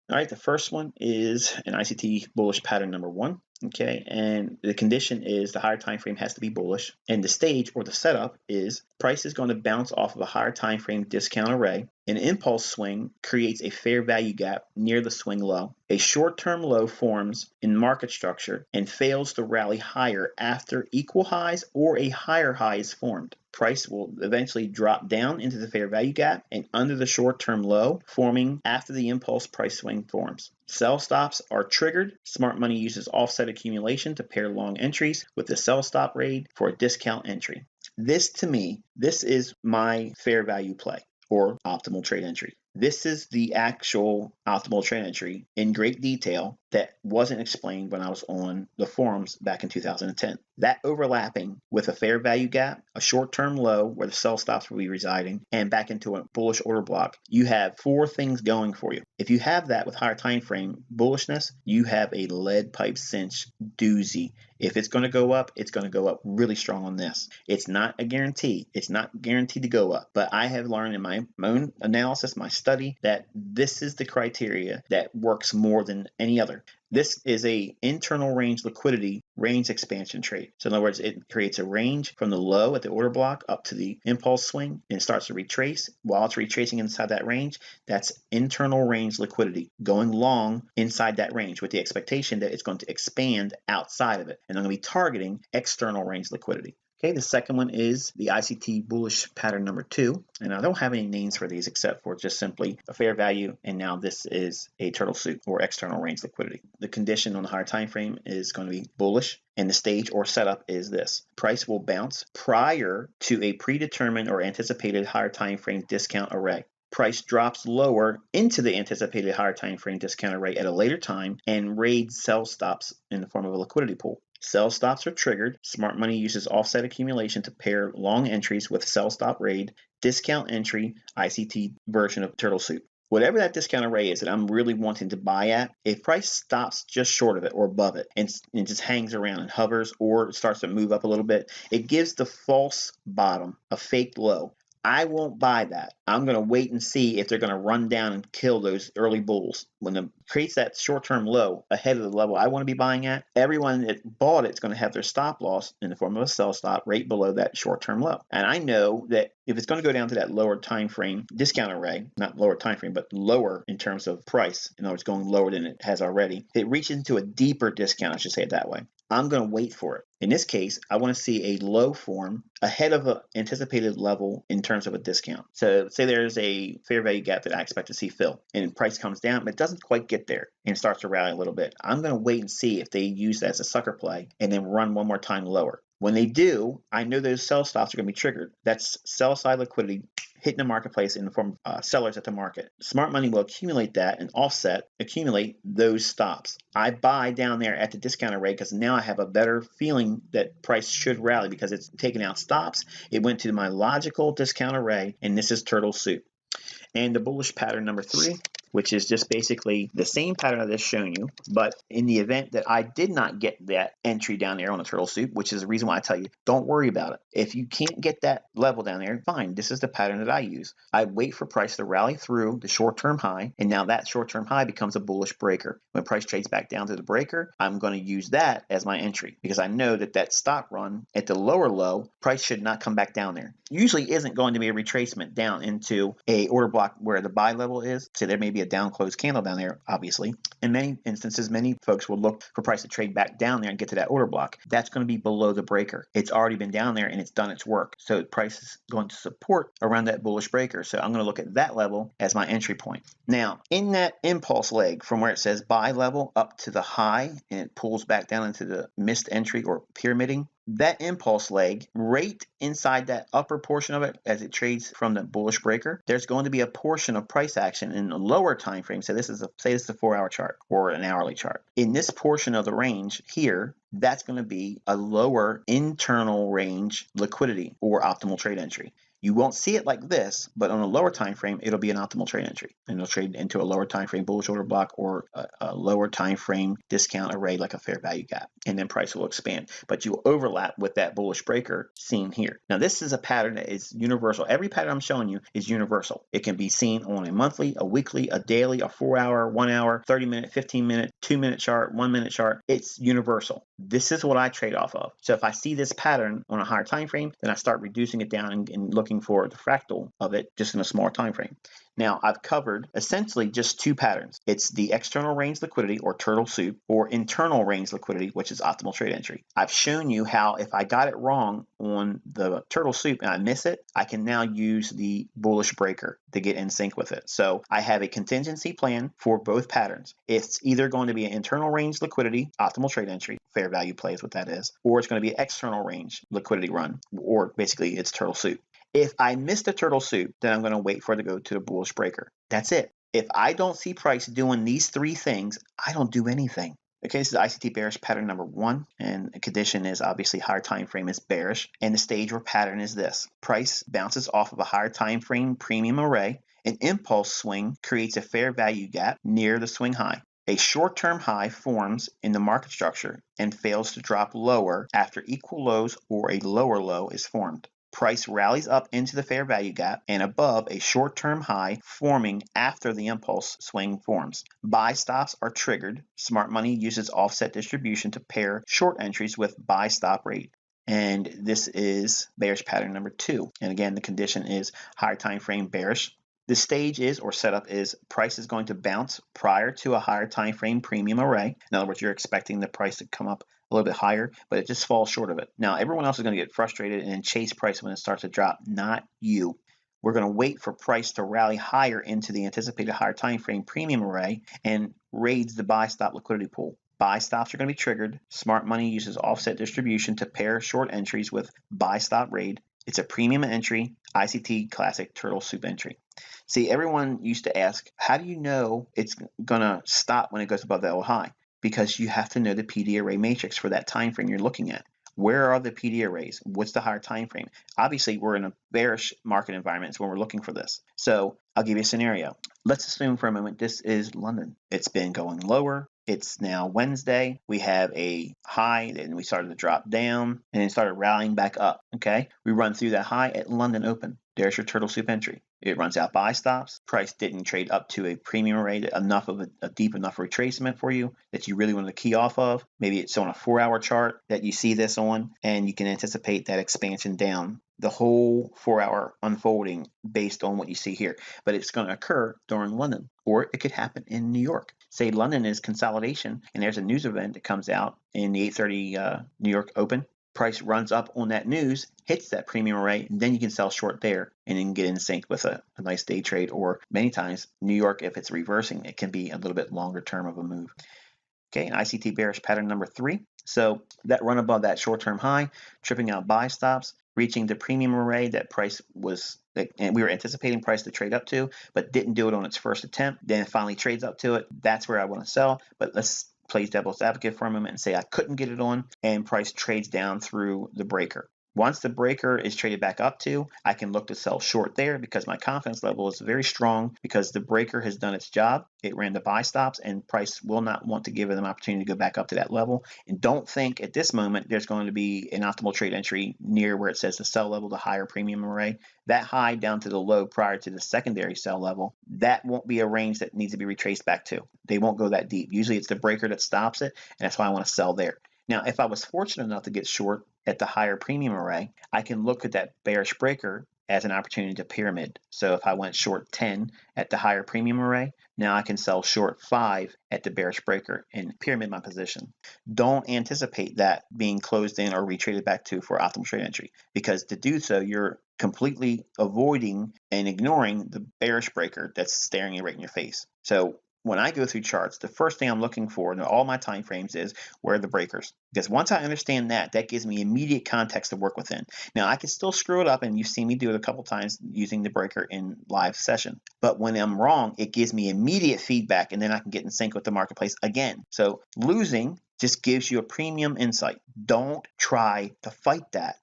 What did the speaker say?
All right, the first one is an ICT bullish pattern number one. Okay, and the condition is the higher time frame has to be bullish, and the stage or the setup is price is going to bounce off of a higher time frame discount array. An impulse swing creates a fair value gap near the swing low. A short-term low forms in market structure and fails to rally higher after equal highs or a higher high is formed. Price will eventually drop down into the fair value gap and under the short-term low, forming after the impulse price swing forms. Sell stops are triggered. Smart money uses offset accumulation to pair long entries with the sell stop rate for a discount entry. This, to me, this is my fair value play or optimal trade entry. This is the actual optimal trade entry in great detail that wasn't explained when I was on the forums back in 2010. That overlapping with a fair value gap, a short-term low where the sell stops will be residing, and back into a bullish order block, you have four things going for you. If you have that with higher time frame bullishness, you have a lead pipe cinch doozy. If it's going to go up, it's going to go up really strong on this. It's not a guarantee. It's not guaranteed to go up. But I have learned in my own analysis, my study, that this is the criteria that works more than any other. This is a internal range liquidity range expansion trade. So in other words, it creates a range from the low at the order block up to the impulse swing and starts to retrace. While it's retracing inside that range, that's internal range liquidity going long inside that range with the expectation that it's going to expand outside of it. And I'm going to be targeting external range liquidity. Okay, the second one is the ICT bullish pattern number two. And I don't have any names for these except for just simply a fair value. And now this is a turtle soup or external range liquidity. The condition on the higher time frame is going to be bullish. And the stage or setup is this. Price will bounce prior to a predetermined or anticipated higher time frame discount array. Price drops lower into the anticipated higher time frame discount array at a later time and raids sell stops in the form of a liquidity pool. Sell stops are triggered. Smart money uses offset accumulation to pair long entries with sell stop raid, discount entry, ICT version of turtle soup. Whatever that discount array is that I'm really wanting to buy at, if price stops just short of it or above it and just hangs around and hovers or starts to move up a little bit, it gives the false bottom, a fake low. I won't buy that. I'm going to wait and see if they're going to run down and kill those early bulls. When it creates that short-term low ahead of the level I want to be buying at, everyone that bought it's going to have their stop loss in the form of a sell stop right below that short-term low. And I know that if it's going to go down to that lower time frame discount array, not lower time frame, but lower in terms of price, in other words, going lower than it has already, it reaches into a deeper discount, I should say it that way. I'm going to wait for it. In this case, I want to see a low form ahead of an anticipated level in terms of a discount. So say there's a fair value gap that I expect to see fill and price comes down, but it doesn't quite get there and starts to rally a little bit. I'm going to wait and see if they use that as a sucker play and then run one more time lower. When they do, I know those sell stops are going to be triggered. That's sell side liquidity hitting the marketplace in the form of sellers at the market. Smart money will accumulate that and accumulate those stops. I buy down there at the discounted rate because now I have a better feeling that price should rally because it's taken out stops. It went to my logical discount array, and this is turtle soup. And the bullish pattern number three, which is just basically the same pattern I just shown you, but in the event that I did not get that entry down there on the turtle soup, which is the reason why I tell you, don't worry about it. If you can't get that level down there, fine. This is the pattern that I use. I wait for price to rally through the short-term high, and now that short-term high becomes a bullish breaker. When price trades back down to the breaker, I'm going to use that as my entry because I know that that stop run at the lower low, price should not come back down there. Usually isn't going to be a retracement down into a order block where the buy level is. So there may be a down closed candle down there, obviously. In many instances, many folks will look for price to trade back down there and get to that order block. That's going to be below the breaker. It's already been down there and it's done its work. So price is going to support around that bullish breaker. So I'm going to look at that level as my entry point. Now, in that impulse leg from where it says buy level up to the high and it pulls back down into the missed entry or pyramiding, that impulse leg right inside that upper portion of it as it trades from the bullish breaker, there's going to be a portion of price action in the lower time frame. So this is a 4-hour chart or an hourly chart. In this portion of the range here, that's going to be a lower internal range liquidity or optimal trade entry. You won't see it like this, but on a lower time frame, it'll be an optimal trade entry, and it'll trade into a lower time frame bullish order block or a lower time frame discount array like a fair value gap, and then price will expand. But you'll overlap with that bullish breaker seen here. Now, this is a pattern that is universal. Every pattern I'm showing you is universal. It can be seen on a monthly, a weekly, a daily, a 4-hour, 1 hour, 30-minute, 15-minute, 2-minute chart, 1-minute chart. It's universal. This is what I trade off of. So if I see this pattern on a higher time frame, then I start reducing it down and looking for the fractal of it just in a smaller time frame. Now, I've covered essentially just two patterns. It's the external range liquidity, or turtle soup, or internal range liquidity, which is optimal trade entry. I've shown you how if I got it wrong on the turtle soup and I miss it, I can now use the bullish breaker to get in sync with it. So I have a contingency plan for both patterns. It's either going to be an internal range liquidity, optimal trade entry, fair value play is what that is, or it's going to be an external range liquidity run, or basically it's turtle soup. If I miss the turtle soup, then I'm going to wait for it to go to the bullish breaker. That's it. If I don't see price doing these three things, I don't do anything. Okay, this is ICT bearish pattern number 1, and the condition is obviously higher time frame is bearish, and the stage or pattern is this. Price bounces off of a higher time frame premium array. An impulse swing creates a fair value gap near the swing high. A short-term high forms in the market structure and fails to drop lower after equal lows or a lower low is formed. Price rallies up into the fair value gap and above a short-term high forming after the impulse swing forms. Buy stops are triggered. Smart money uses offset distribution to pair short entries with buy stop rate. And this is bearish pattern number 2. And again, the condition is higher time frame bearish. The stage is, or setup is, price is going to bounce prior to a higher time frame premium array. In other words, you're expecting the price to come up a little bit higher, but it just falls short of it. Now, everyone else is going to get frustrated and chase price when it starts to drop, not you. We're going to wait for price to rally higher into the anticipated higher time frame premium array and raids the buy stop liquidity pool. Buy stops are going to be triggered. Smart money uses offset distribution to pair short entries with buy stop raid. It's a premium entry, ICT classic turtle soup entry. See, everyone used to ask, how do you know it's going to stop when it goes above the L high? Because you have to know the PD array matrix for that time frame you're looking at. Where are the PD arrays? What's the higher time frame? Obviously, we're in a bearish market environment, so when we're looking for this. So I'll give you a scenario. Let's assume for a moment this is London. It's been going lower. It's now Wednesday. We have a high, and we started to drop down, and it started rallying back up. Okay, we run through that high at London Open. There's your turtle soup entry. It runs out buy stops. Price didn't trade up to a premium rate, enough of a deep enough retracement for you that you really want to key off of. Maybe it's on a 4-hour chart that you see this on, and you can anticipate that expansion down the whole 4-hour unfolding based on what you see here. But it's going to occur during London, or it could happen in New York. Say London is consolidation, and there's a news event that comes out in the 8:30 New York Open. Price runs up on that news, hits that premium array, and then you can sell short there and then get in sync with a nice day trade. Or many times, New York, if it's reversing, it can be a little bit longer term of a move. Okay, an ICT bearish pattern number 3. So that run above that short-term high, tripping out buy stops, reaching the premium array that price was, and we were anticipating price to trade up to, but didn't do it on its first attempt. Then it finally trades up to it. That's where I want to sell. But let's play devil's advocate for a moment and say I couldn't get it on, and price trades down through the breaker. Once the breaker is traded back up to, I can look to sell short there because my confidence level is very strong because the breaker has done its job. It ran the buy stops, and price will not want to give it an opportunity to go back up to that level. And don't think at this moment there's going to be an optimal trade entry near where it says the sell level, the higher premium array. That high down to the low prior to the secondary sell level, that won't be a range that needs to be retraced back to. They won't go that deep. Usually it's the breaker that stops it, and that's why I want to sell there. Now, if I was fortunate enough to get short at the higher premium array, I can look at that bearish breaker as an opportunity to pyramid. So if I went short 10 at the higher premium array, now I can sell short 5 at the bearish breaker and pyramid my position. Don't anticipate that being closed in or retraded back to for optimal trade entry, because to do so, you're completely avoiding and ignoring the bearish breaker that's staring you right in your face. So when I go through charts, the first thing I'm looking for in all my time frames is where are the breakers. Because once I understand that, that gives me immediate context to work within. Now, I can still screw it up, and you've seen me do it a couple times using the breaker in live session. But when I'm wrong, it gives me immediate feedback, and then I can get in sync with the marketplace again. So losing just gives you a premium insight. Don't try to fight that.